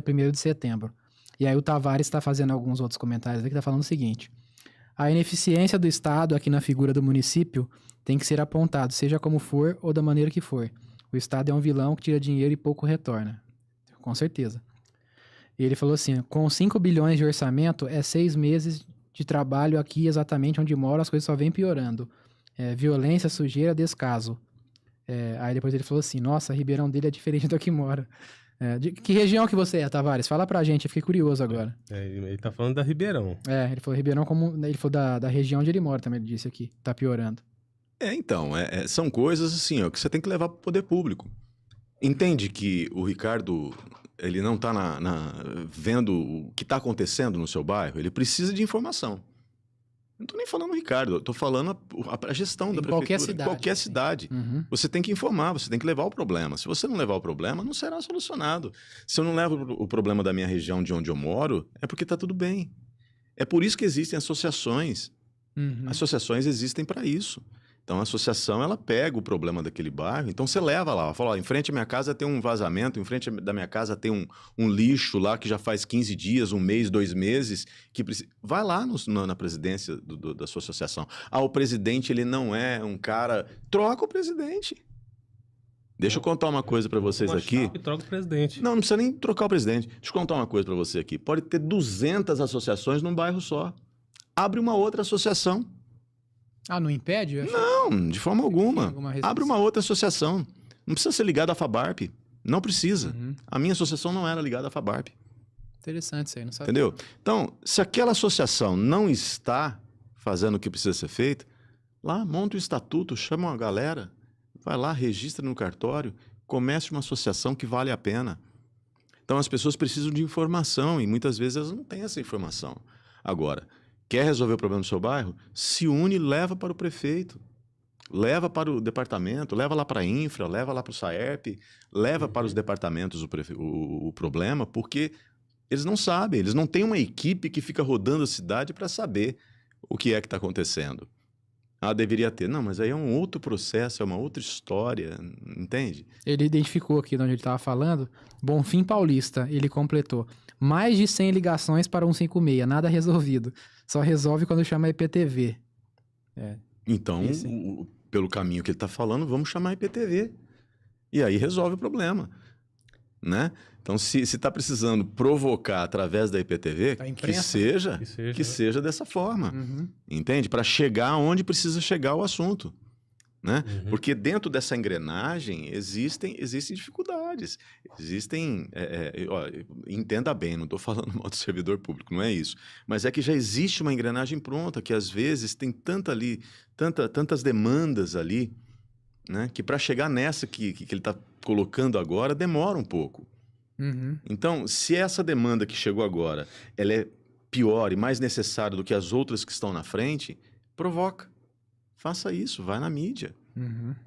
1º de setembro. E aí o Tavares está fazendo alguns outros comentários aqui, está falando o seguinte: a ineficiência do Estado aqui na figura do município tem que ser apontado, seja como for ou da maneira que for. O Estado é um vilão que tira dinheiro e pouco retorna. Com certeza. E ele falou assim, com 5 bilhões de orçamento, é 6 meses de trabalho aqui exatamente onde moro, as coisas só vêm piorando. Violência, sujeira, descaso. Aí depois ele falou assim, nossa, Ribeirão dele é diferente do que mora. De que região que você é, Tavares? Fala pra gente, eu fiquei curioso agora. Ele tá falando da Ribeirão. Ele falou Ribeirão como... Ele falou da região onde ele mora também, ele disse aqui. Tá piorando. Então, são coisas assim, ó, que você tem que levar pro poder público. Entende que o Ricardo, ele não tá vendo o que tá acontecendo no seu bairro? Ele precisa de informação. Não tô nem falando o Ricardo, eu tô falando a gestão da prefeitura. Qualquer cidade. Uhum. Você tem que informar, você tem que levar o problema. Se você não levar o problema, não será solucionado. Se eu não levo o problema da minha região, de onde eu moro, é porque tá tudo bem. É por isso que existem associações. Uhum. Associações existem para isso. Então, a associação, ela pega o problema daquele bairro, então você leva lá, fala, ó, em frente à minha casa tem um vazamento, em frente da minha casa tem um lixo lá que já faz 15 dias, 1 mês, 2 meses, que precisa... Vai lá na presidência da sua associação. O presidente, ele não é um cara... Troca o presidente. Deixa eu contar uma coisa para vocês aqui. Troca o presidente. Não precisa nem trocar o presidente. Deixa eu contar uma coisa para você aqui. Pode ter 200 associações num bairro só. Abre uma outra associação. Não impede? Não, de forma alguma. Abre uma outra associação. Não precisa ser ligado à FABARP. Não precisa. Uhum. A minha associação não era ligada à FABARP. Interessante isso aí, não sabe? Entendeu? Então, se aquela associação não está fazendo o que precisa ser feito, lá monta o estatuto, chama uma galera, vai lá, registra no cartório, comece uma associação que vale a pena. Então, as pessoas precisam de informação e muitas vezes elas não têm essa informação. Agora, quer resolver o problema do seu bairro? Se une e leva para o prefeito. Leva para o departamento, leva lá para a infra, leva lá para o SAERP, leva para os departamentos o problema, porque eles não sabem, eles não têm uma equipe que fica rodando a cidade para saber o que é que está acontecendo. Deveria ter. Não, mas aí é um outro processo, é uma outra história, entende? Ele identificou aqui de onde ele estava falando, Bonfim Paulista, ele completou. Mais de 100 ligações para 156, nada resolvido. Só resolve quando chama a IPTV. Então, pelo caminho que ele está falando, vamos chamar a IPTV. E aí resolve o problema. Né? Então, se está precisando provocar através da IPTV, que seja dessa forma. Uhum. Entende? Para chegar onde precisa chegar o assunto. Né? Uhum. Porque dentro dessa engrenagem existem dificuldades. Entenda bem, não estou falando mal do servidor público, não é isso. Mas é que já existe uma engrenagem pronta, que às vezes tem tantas demandas ali, né? Que para chegar nessa que ele está colocando agora, demora um pouco. Uhum. Então, se essa demanda que chegou agora, ela é pior e mais necessária do que as outras que estão na frente, provoca. Faça isso, vai na mídia,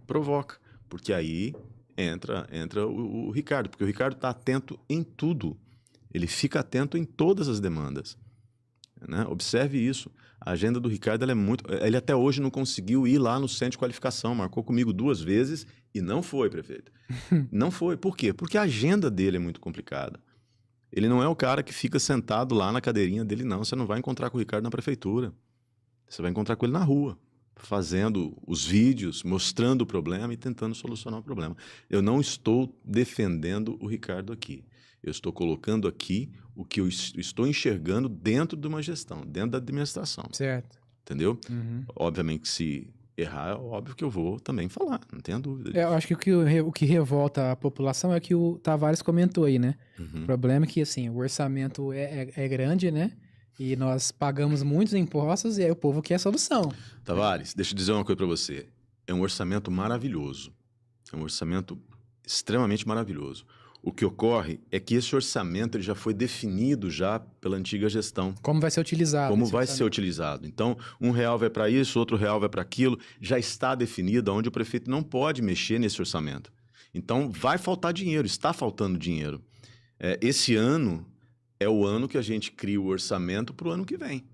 provoca, porque aí entra o Ricardo, porque o Ricardo está atento em tudo, ele fica atento em todas as demandas, né? Observe isso, a agenda do Ricardo ele até hoje não conseguiu ir lá no centro de qualificação, marcou comigo 2 vezes e não foi, prefeito, não foi, por quê? Porque a agenda dele é muito complicada, ele não é o cara que fica sentado lá na cadeirinha dele, não, você não vai encontrar com o Ricardo na prefeitura, você vai encontrar com ele na rua, fazendo os vídeos, mostrando o problema e tentando solucionar o problema. Eu não estou defendendo o Ricardo aqui. Eu estou colocando aqui o que eu estou enxergando dentro de uma gestão, dentro da administração. Certo. Entendeu? Obviamente que se errar, é óbvio que eu vou também falar, não tenha dúvida disso. Eu acho que o que revolta a população é o que o Tavares comentou aí, né? O problema é que, assim, o orçamento é grande, né? E nós pagamos muitos impostos e aí o povo quer a solução. Tavares, deixa eu dizer uma coisa para você. É um orçamento maravilhoso. É um orçamento extremamente maravilhoso. O que ocorre é que esse orçamento ele já foi definido já pela antiga gestão. Como vai ser utilizado? Como vai ser utilizado. Então, R$1 vai para isso, outro R$1 vai para aquilo. Já está definido onde o prefeito não pode mexer nesse orçamento. Então, vai faltar dinheiro, está faltando dinheiro. Esse ano é o ano que a gente cria o orçamento para o ano que vem.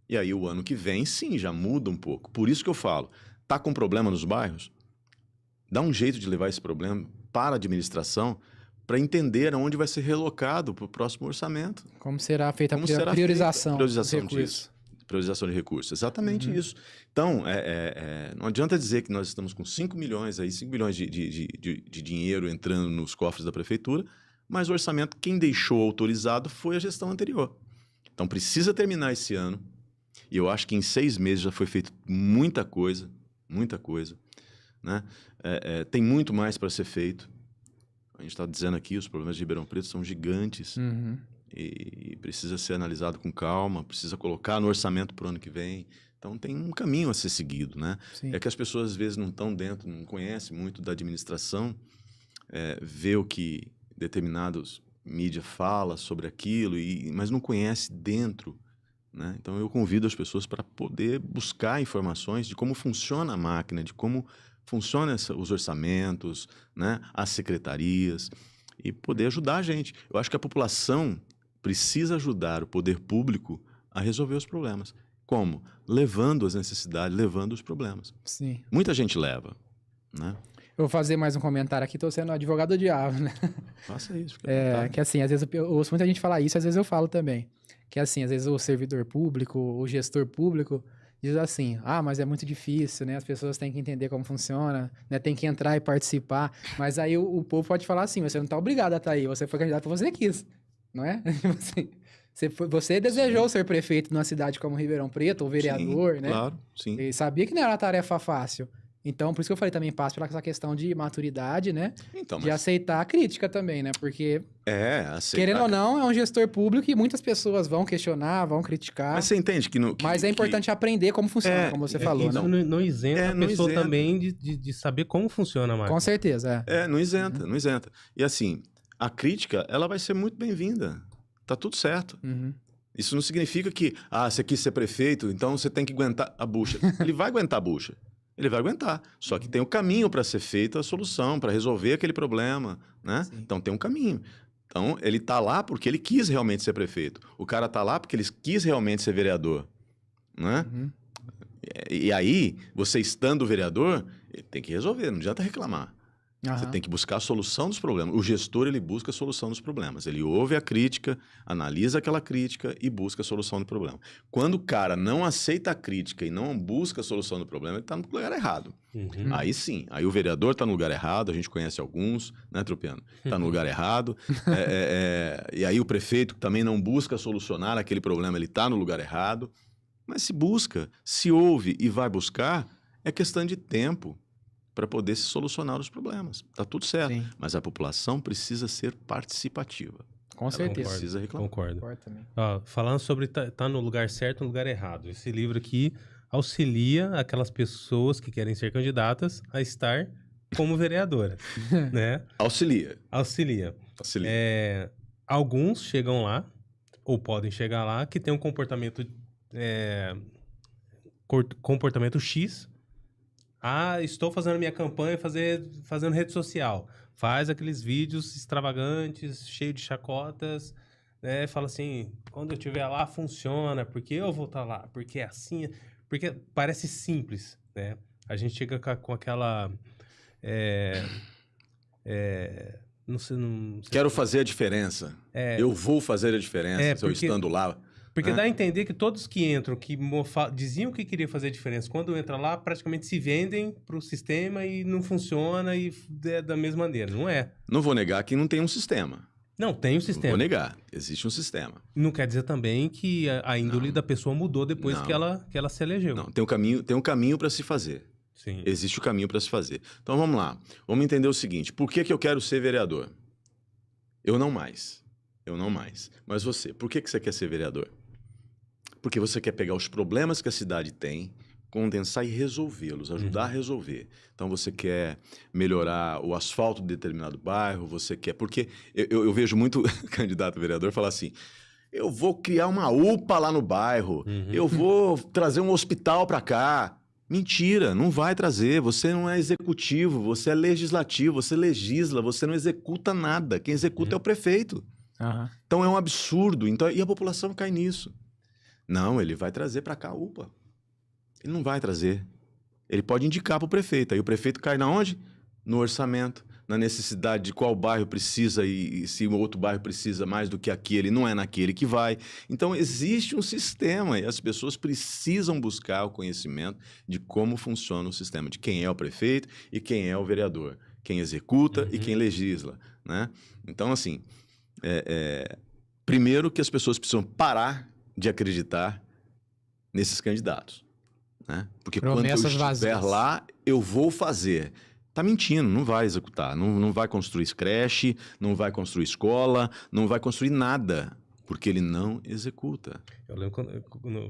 E aí o ano que vem, sim, já muda um pouco. Por isso que eu falo, tá com problema nos bairros? Dá um jeito de levar esse problema para a administração para entender aonde vai ser relocado para o próximo orçamento. Como será feita Como a será priorização, feita a priorização dos recursos. disso? Priorização de recursos, exatamente isso. Então, não adianta dizer que nós estamos com 5 milhões de dinheiro entrando nos cofres da prefeitura, mas o orçamento, quem deixou autorizado foi a gestão anterior. Então, precisa terminar esse ano, e eu acho que em 6 meses já foi feito muita coisa, né? Tem muito mais para ser feito. A gente está dizendo aqui, os problemas de Ribeirão Preto são gigantes. E precisa ser analisado com calma, precisa colocar no orçamento para o ano que vem. Então, tem um caminho a ser seguido, né? Sim. É que as pessoas, às vezes, não estão dentro, não conhecem muito da administração, vê o que determinados mídia fala sobre aquilo, mas não conhece dentro, né? Então, eu convido as pessoas para poder buscar informações de como funciona a máquina, de como funcionam os orçamentos, né? As secretarias, e poder ajudar a gente. Eu acho que a população precisa ajudar o poder público a resolver os problemas. Como? Levando as necessidades, levando os problemas. Sim. Muita gente leva, né? Eu vou fazer mais um comentário aqui, tô sendo advogado do diabo, né? Faça isso. Que assim, às vezes eu ouço muita gente falar isso, às vezes eu falo também. Que assim, às vezes o servidor público, o gestor público, diz assim, mas é muito difícil, né? As pessoas têm que entender como funciona, né? Tem que entrar e participar. Mas aí o povo pode falar assim, você não tá obrigado a estar aí, você foi candidato porque você quis, não é? Você desejou ser prefeito numa cidade como Ribeirão Preto, ou vereador, sim, né? Claro, sim. E sabia que não era uma tarefa fácil. Então, por isso que eu falei também, passa pela essa questão de maturidade, né? Então, de aceitar a crítica também, né? Porque, aceitar. querendo ou não, é um gestor público e muitas pessoas vão questionar, vão criticar. Mas você entende que... Mas é importante aprender como funciona, como você falou, isso né? não isenta a pessoa também de saber como funciona a máquina. Com certeza, não isenta, não isenta. E assim, a crítica, ela vai ser muito bem-vinda. Tá tudo certo. Isso não significa que, você quis ser prefeito, então você tem que aguentar a bucha. Ele vai aguentar a bucha. Ele vai aguentar. Só que tem um caminho para ser feita a solução, para resolver aquele problema, né? Sim. Então tem um caminho. Então ele tá lá porque ele quis realmente ser prefeito. O cara tá lá porque ele quis realmente ser vereador, né? E aí, você estando vereador, ele tem que resolver, não adianta reclamar. Você tem que buscar a solução dos problemas. O gestor, ele busca a solução dos problemas. Ele ouve a crítica, analisa aquela crítica e busca a solução do problema. Quando o cara não aceita a crítica e não busca a solução do problema, ele está no lugar errado. Aí sim, aí o vereador está no lugar errado, a gente conhece alguns, né, Tropiano? Está no lugar errado. E aí o prefeito também não busca solucionar aquele problema, ele está no lugar errado. Mas se busca, se ouve e vai buscar, é questão de tempo para poder se solucionar os problemas. Tá tudo certo. Sim. Mas a população precisa ser participativa. Com certeza. Não precisa reclamar. Concordo. Falando sobre tá no lugar certo, no lugar errado. Esse livro aqui auxilia aquelas pessoas que querem ser candidatas a estar como vereadora, né? Auxilia. Alguns chegam lá, ou podem chegar lá, que tem um comportamento X. Estou fazendo minha campanha fazendo rede social. Faz aqueles vídeos extravagantes, cheio de chacotas, né? Fala assim, quando eu estiver lá, funciona, porque eu vou estar lá, porque é assim, porque parece simples, né? A gente chega com aquela... não sei... Quero fazer a diferença. Eu vou fazer a diferença se eu estando lá... Porque dá a entender que todos que entram, que diziam que queriam fazer diferença, quando entra lá, praticamente se vendem para o sistema e não funciona e é da mesma maneira, não é? Não vou negar que não tem um sistema. Não, tem um sistema. Não vou negar, existe um sistema. Não quer dizer também que a índole da pessoa mudou depois que ela se elegeu. Não, tem um caminho para se fazer. Sim. Existe o caminho para se fazer. Então vamos lá, vamos entender o seguinte, por que eu quero ser vereador? Eu não mais. Mas você, por que você quer ser vereador? Porque você quer pegar os problemas que a cidade tem, condensar e resolvê-los, ajudar a resolver. Então, você quer melhorar o asfalto de determinado bairro, você quer... Porque eu vejo muito candidato a vereador falar assim, eu vou criar uma UPA lá no bairro, eu vou trazer um hospital para cá. Mentira, não vai trazer. Você não é executivo, você é legislativo, você legisla, você não executa nada. Quem executa é o prefeito. Então, é um absurdo. Então, e a população cai nisso. Não, ele vai trazer para cá a UPA. Ele não vai trazer. Ele pode indicar para o prefeito. Aí o prefeito cai na onde? No orçamento. na necessidade de qual bairro precisa e se o outro bairro precisa mais do que aquele, não é naquele que vai. Então, existe um sistema e as pessoas precisam buscar o conhecimento de como funciona o sistema, de quem é o prefeito e quem é o vereador, quem executa e quem legisla, né? Então, assim, primeiro que as pessoas precisam parar de acreditar nesses candidatos, né? Porque Promessas quando eu estiver vazias. lá, eu vou fazer. Tá mentindo, não vai executar, não vai construir creche, não vai construir escola, não vai construir nada, porque ele não executa. Eu lembro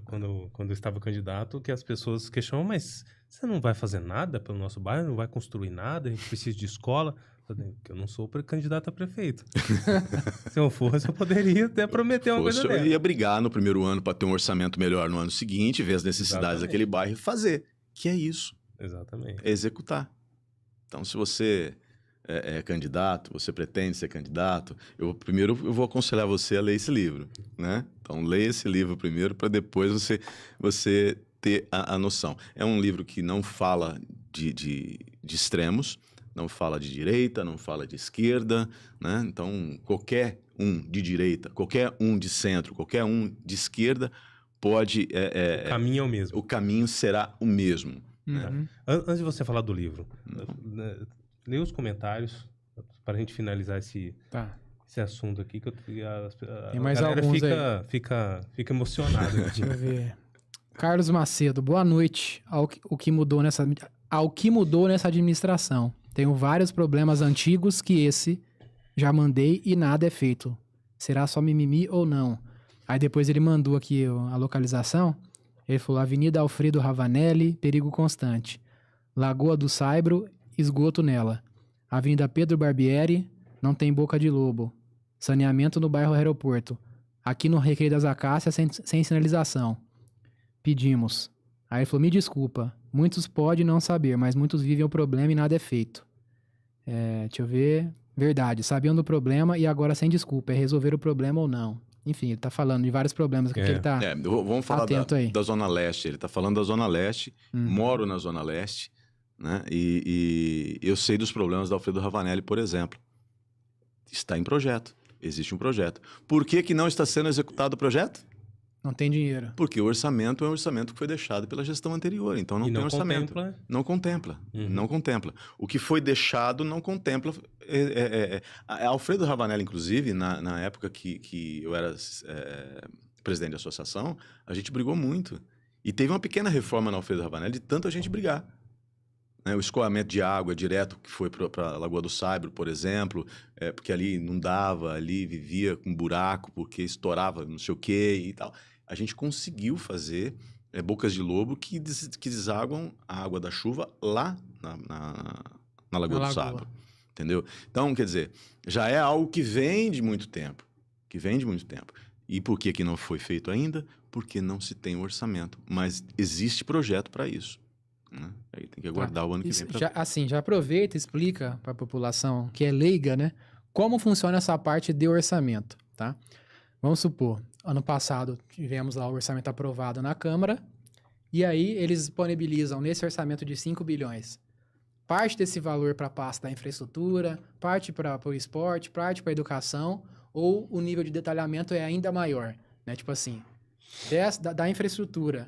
quando eu estava candidato, que as pessoas questionam, mas você não vai fazer nada pelo nosso bairro, não vai construir nada, a gente precisa de escola. Eu falei, eu não sou candidato a prefeito. Se eu fosse, eu poderia até prometer uma coisa Eu dessa. ia brigar no primeiro ano para ter um orçamento melhor no ano seguinte, ver as necessidades Exatamente. daquele bairro e fazer. Que é isso, Exatamente. é executar. Então, se você é candidato, você pretende ser candidato, primeiro eu vou aconselhar você a ler esse livro, né? Então, leia esse livro primeiro para depois você ter a noção. É um livro que não fala de extremos, não fala de direita, não fala de esquerda, né? Então, qualquer um de direita, qualquer um de centro, qualquer um de esquerda pode... O caminho é o mesmo. O caminho será o mesmo. Uhum. Antes de você falar do livro, lê os comentários para a gente finalizar esse assunto aqui, que Tem mais a galera alguns aí. fica emocionada. Deixa eu ver. Carlos Macedo, boa noite. Ao que mudou nessa administração. Tenho vários problemas antigos que esse já mandei e nada é feito. Será só mimimi ou não? Aí depois ele mandou aqui a localização. Ele falou Avenida Alfredo Ravanelli, perigo constante. Lagoa do Saibro, esgoto nela. Avenida Pedro Barbieri, não tem boca de lobo. Saneamento no bairro Aeroporto. Aqui no Recreio das Acácias, sem sinalização. Pedimos. Aí ele falou, me desculpa. Muitos podem não saber, mas muitos vivem o problema e nada é feito. Deixa eu ver. Verdade, sabiam do problema e agora sem desculpa. É resolver o problema ou não. Enfim, ele tá falando de vários problemas que ele tá vamos falar atento aí. da Zona Leste. Ele tá falando da Zona Leste, moro na Zona Leste, né? E eu sei dos problemas da Alfredo Ravanelli, por exemplo. Está em projeto, existe um projeto. Por que não está sendo executado o projeto? Não tem dinheiro. Porque o orçamento é um orçamento que foi deixado pela gestão anterior, então não tem orçamento. Não contempla. Não contempla. O que foi deixado não contempla. A Alfredo Ravanelli, inclusive, na época que eu era presidente da associação, a gente brigou muito. E teve uma pequena reforma na Alfredo Ravanelli de tanto a gente brigar. O escoamento de água direto que foi para a Lagoa do Saibro, por exemplo, porque ali não dava, ali vivia com buraco, porque estourava não sei o quê e tal. A gente conseguiu fazer bocas de lobo que desaguam a água da chuva lá na Lagoa do Saibro. Entendeu? Então, quer dizer, já é algo que vem de muito tempo. E por que não foi feito ainda? Porque não se tem orçamento. Mas existe projeto para isso. Aí tem que aguardar o ano que vem. Já aproveita e explica para a população que é leiga, né? Como funciona essa parte de orçamento, tá? Vamos supor, ano passado tivemos lá o orçamento aprovado na Câmara e aí eles disponibilizam nesse orçamento de 5 bilhões. Parte desse valor para a pasta da infraestrutura, parte para o esporte, parte para a educação, ou o nível de detalhamento é ainda maior, né? Tipo assim, da infraestrutura,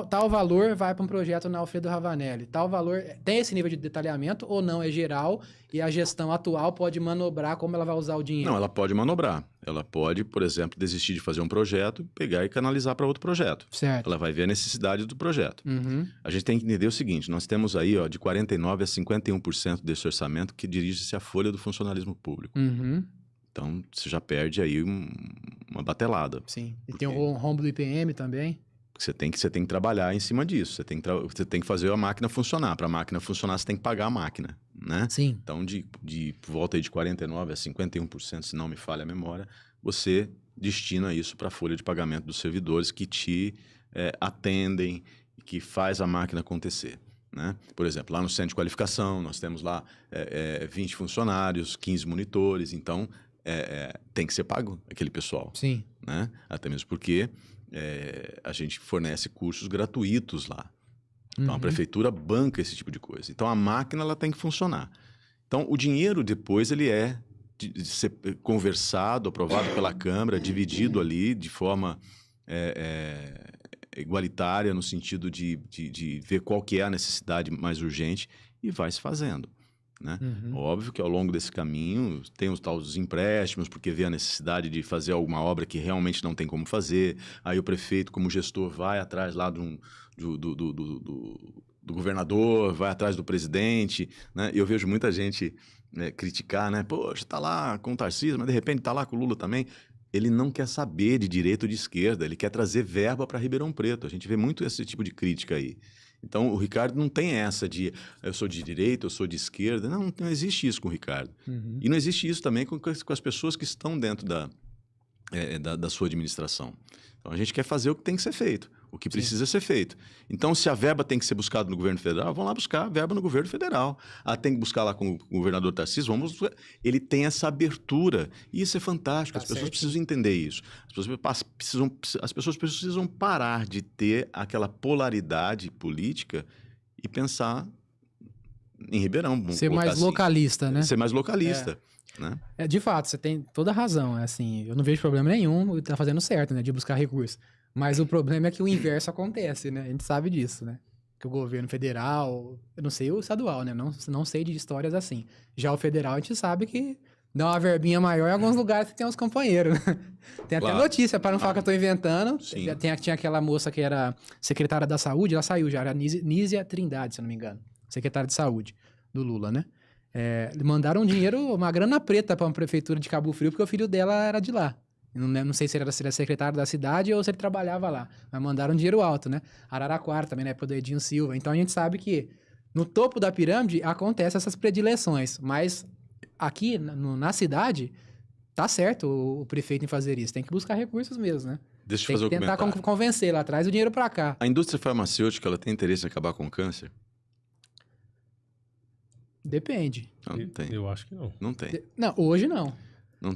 tal valor vai para um projeto na Alfredo Ravanelli, tal valor tem esse nível de detalhamento ou não, é geral e a gestão atual pode manobrar como ela vai usar o dinheiro? Não, ela pode manobrar. Ela pode, por exemplo, desistir de fazer um projeto, pegar e canalizar para outro projeto. Certo. Ela vai ver a necessidade do projeto. Uhum. A gente tem que entender o seguinte, nós temos aí de 49% a 51% desse orçamento que dirige-se à folha do funcionalismo público. Uhum. Então, você já perde aí uma batelada. Sim. E tem o rombo do IPM também. Você tem que trabalhar em cima disso. Você tem que fazer a máquina funcionar. Para a máquina funcionar, você tem que pagar a máquina, né? Sim. Então, de volta aí de 49% a 51%, se não me falha a memória, você destina isso para a folha de pagamento dos servidores que te atendem e que faz a máquina acontecer, né? Por exemplo, lá no centro de qualificação, nós temos lá 20 funcionários, 15 monitores, então tem que ser pago aquele pessoal. Sim. Né? Até mesmo porque a gente fornece cursos gratuitos lá. Então, a prefeitura banca esse tipo de coisa. Então, a máquina ela tem que funcionar. Então, o dinheiro depois ele é de ser conversado, aprovado pela Câmara, dividido ali de forma igualitária, no sentido de ver qual que é a necessidade mais urgente e vai se fazendo. Né? Óbvio que ao longo desse caminho tem os tais empréstimos, porque vê a necessidade de fazer alguma obra que realmente não tem como fazer. Aí o prefeito, como gestor, vai atrás lá do governador, vai atrás do presidente. Né? E eu vejo muita gente criticar, né? Poxa, tá lá com o Tarcísio, mas de repente tá lá com o Lula também. Ele não quer saber de direita ou de esquerda, ele quer trazer verba para Ribeirão Preto. A gente vê muito esse tipo de crítica aí. Então, o Ricardo não tem essa de eu sou de direita, eu sou de esquerda. Não existe isso com o Ricardo. E não existe isso também com as pessoas que estão dentro da sua administração. Então, a gente quer fazer o que tem que ser feito, o que precisa ser feito. Então, se a verba tem que ser buscada no governo federal, vamos lá buscar a verba no governo federal. Tem que buscar lá com o governador Tarcísio, vamos buscar. Ele tem essa abertura. E isso é fantástico. As pessoas precisam entender isso. As pessoas precisam parar de ter aquela polaridade política e pensar em Ribeirão. Ser mais localista, né? Ser mais localista. Né? De fato, você tem toda a razão. Assim, eu não vejo problema nenhum, ele tá fazendo certo, né? De buscar recursos. Mas o problema é que o inverso acontece, né? A gente sabe disso, né? Que o governo federal, eu não sei o estadual, né? Não sei de histórias assim. Já o federal, a gente sabe que dá uma verbinha maior em alguns lugares que tem uns companheiros. Tem até notícia, para não falar que eu tô inventando. Tinha aquela moça que era secretária da saúde, ela saiu já, era Nízia Trindade, se eu não me engano. Secretária de saúde do Lula, né? Mandaram dinheiro, uma grana preta para uma prefeitura de Cabo Frio, porque o filho dela era de lá. Não sei se ele era secretário da cidade ou se ele trabalhava lá. Mas mandaram dinheiro alto, né? Araraquara também, né? Pro Edinho Silva. Então a gente sabe que no topo da pirâmide acontecem essas predileções. Mas aqui na cidade, tá certo o prefeito em fazer isso. Tem que buscar recursos mesmo, né? Deixa eu fazer um comentário. Tem que tentar convencer lá, traz o dinheiro para cá. A indústria farmacêutica, ela tem interesse em acabar com o câncer? Depende. Não tem. Eu acho que não. Não tem. Não, hoje não.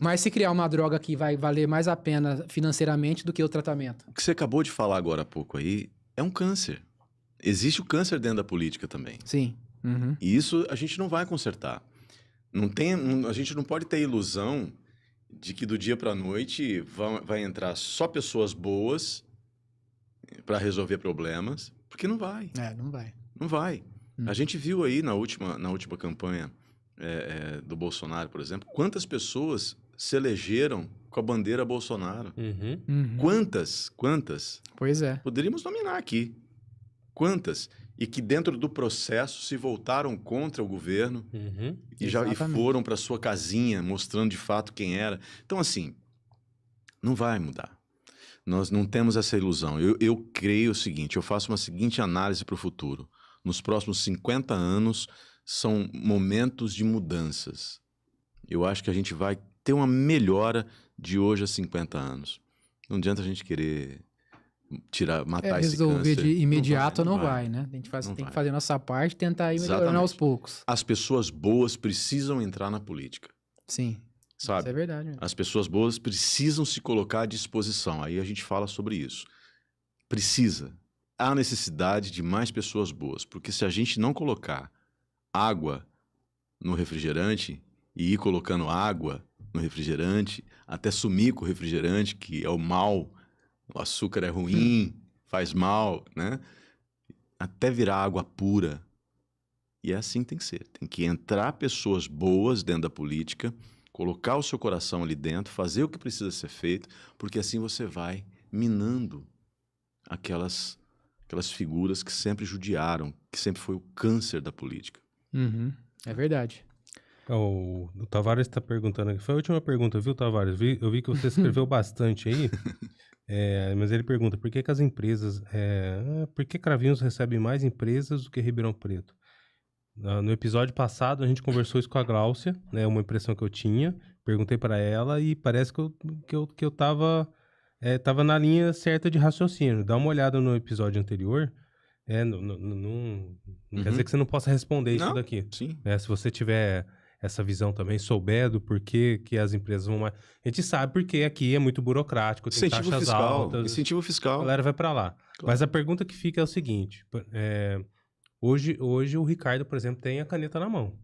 Mas se criar uma droga que vai valer mais a pena financeiramente do que o tratamento. O que você acabou de falar agora há pouco aí é um câncer. Existe o câncer dentro da política também. Sim. E isso a gente não vai consertar. A gente não pode ter ilusão de que do dia para a noite vai entrar só pessoas boas para resolver problemas, porque não vai. Não vai. Não vai. A gente viu aí na última campanha do Bolsonaro, por exemplo, quantas pessoas se elegeram com a bandeira Bolsonaro. Quantas? Pois é. Poderíamos nominar aqui. Quantas? E que dentro do processo se voltaram contra o governo e foram para sua casinha mostrando de fato quem era. Então, assim, não vai mudar. Nós não temos essa ilusão. Eu creio o seguinte, eu faço uma seguinte análise para o futuro. Nos próximos 50 anos, são momentos de mudanças. Eu acho que a gente vai ter uma melhora de hoje a 50 anos. Não adianta a gente querer matar esse câncer. Resolver de imediato não vai, né? A gente tem que fazer a nossa parte e tentar ir melhorando aos poucos. As pessoas boas precisam entrar na política. Sim, sabe? Isso é verdade. As pessoas boas precisam se colocar à disposição. Aí a gente fala sobre isso. Há necessidade de mais pessoas boas, porque se a gente não colocar água no refrigerante e ir colocando água no refrigerante, até sumir com o refrigerante, que é o mal, o açúcar é ruim, faz mal, né? Até virar água pura. E é assim que tem que ser. Tem que entrar pessoas boas dentro da política, colocar o seu coração ali dentro, fazer o que precisa ser feito, porque assim você vai minando aquelas figuras que sempre judiaram, que sempre foi o câncer da política. É verdade. O Tavares está perguntando aqui. Foi a última pergunta, viu, Tavares? Eu vi que você escreveu bastante aí. Mas ele pergunta, por que as empresas... por que Cravinhos recebe mais empresas do que Ribeirão Preto? No episódio passado, a gente conversou isso com a Gláucia, né? Uma impressão que eu tinha. Perguntei para ela e parece que eu tava na linha certa de raciocínio. Dá uma olhada no episódio anterior. Não quer dizer que você não possa responder isso daqui. Sim. Se você tiver essa visão também, souber do porquê que as empresas vão mais... A gente sabe porque aqui é muito burocrático, tem taxas altas. Incentivo fiscal. A galera vai para lá. Claro. Mas a pergunta que fica é o seguinte. Hoje o Ricardo, por exemplo, tem a caneta na mão.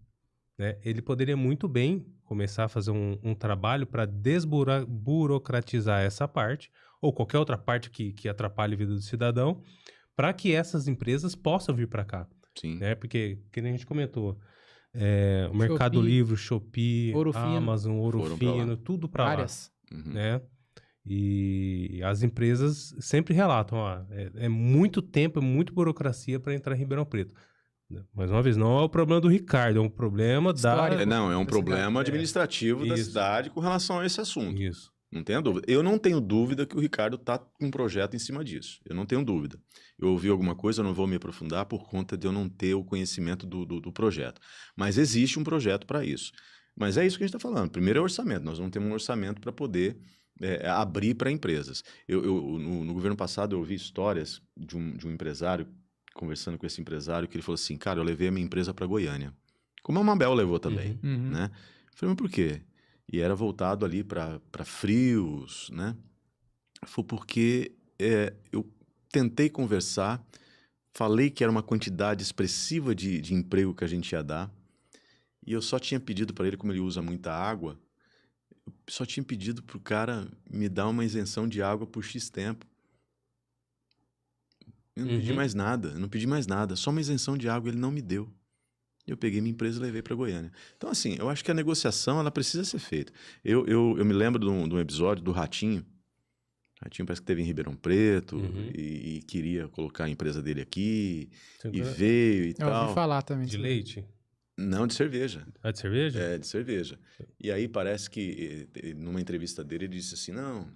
né? Ele poderia muito bem começar a fazer um trabalho para desburocratizar essa parte, ou qualquer outra parte que atrapalhe a vida do cidadão, para que essas empresas possam vir para cá. Sim. Né? Porque, como a gente comentou, o Mercado Shopee, Livre, Shopee, Ouro Fino. Amazon, Ouro Foram pra Fino, tudo para lá. Várias. Uhum. Né? E as empresas sempre relatam, é muito tempo, é muita burocracia para entrar em Ribeirão Preto. Mais uma vez, não é o problema do Ricardo, é um problema Histórico. Não, é um Da problema cidade, administrativo da Isso. cidade com relação a esse assunto. Isso. Não tenho dúvida. Eu não tenho dúvida que o Ricardo está com um projeto em cima disso. Eu não tenho dúvida. Eu ouvi alguma coisa, eu não vou me aprofundar por conta de eu não ter o conhecimento do projeto. Mas existe um projeto para isso. Mas é isso que a gente está falando. Primeiro é orçamento. Nós vamos ter um orçamento para poder abrir para empresas. No governo passado, eu ouvi histórias de um empresário, conversando com esse empresário, que ele falou assim, cara, eu levei a minha empresa para Goiânia. Como a Mabel levou também, Uhum. né? Eu falei, mas por quê? E era voltado ali para frios, né? Foi porque eu tentei conversar, falei que era uma quantidade expressiva de emprego que a gente ia dar, e eu só tinha pedido para ele, como ele usa muita água, eu só tinha pedido para o cara me dar uma isenção de água por X tempo. Eu não pedi mais nada, só uma isenção de água ele não me deu. Eu peguei minha empresa e levei para Goiânia. Então, assim, eu acho que a negociação ela precisa ser feita. Eu me lembro de um episódio do Ratinho. O Ratinho parece que esteve em Ribeirão Preto e queria colocar a empresa dele aqui, e veio e Eu tal. ouvi falar também. De leite? Não, de cerveja. Ah, de cerveja? É, de cerveja. E aí parece que, numa entrevista dele, ele disse assim, não,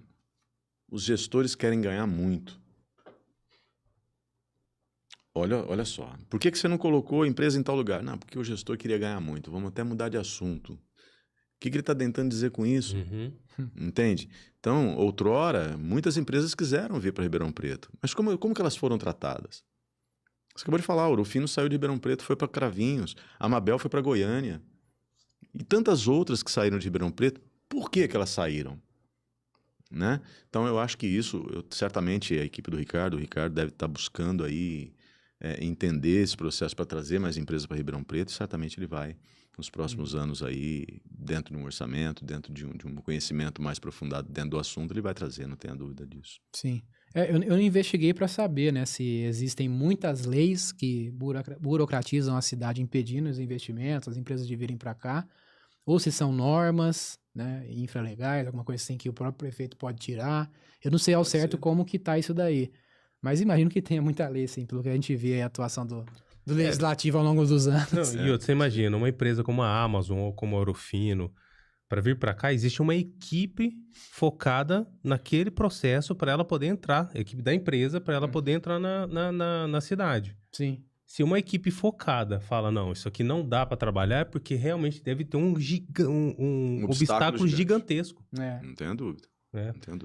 os gestores querem ganhar muito. Olha só, por que você não colocou a empresa em tal lugar? Não, porque o gestor queria ganhar muito, vamos até mudar de assunto. O que ele está tentando dizer com isso? Entende? Então, outrora, muitas empresas quiseram vir para Ribeirão Preto, mas como que elas foram tratadas? Você acabou de falar, o Ouro Fino saiu de Ribeirão Preto, foi para Cravinhos, a Mabel foi para Goiânia, e tantas outras que saíram de Ribeirão Preto, por que elas saíram? Né? Então, eu acho que isso, certamente a equipe do Ricardo, o Ricardo deve estar buscando aí entender esse processo para trazer mais empresas para Ribeirão Preto, e certamente ele vai, nos próximos anos aí, dentro de um orçamento, dentro de um conhecimento mais aprofundado dentro do assunto, ele vai trazer, não tenha dúvida disso. Sim. Eu investiguei para saber, né, se existem muitas leis que burocratizam a cidade, impedindo os investimentos, as empresas de virem para cá, ou se são normas, né, infralegais, alguma coisa assim que o próprio prefeito pode tirar. Eu não sei ao certo como que tá isso daí. Mas imagino que tenha muita lei, sim, pelo que a gente vê a atuação do legislativo ao longo dos anos. Não, e você imagina, uma empresa como a Amazon ou como a Ouro Fino, para vir para cá, existe uma equipe focada naquele processo para ela poder entrar, a equipe da empresa, para ela poder entrar na cidade. Sim. Se uma equipe focada fala, não, isso aqui não dá para trabalhar, é porque realmente deve ter um obstáculo gigantesco. Não tenho dúvida.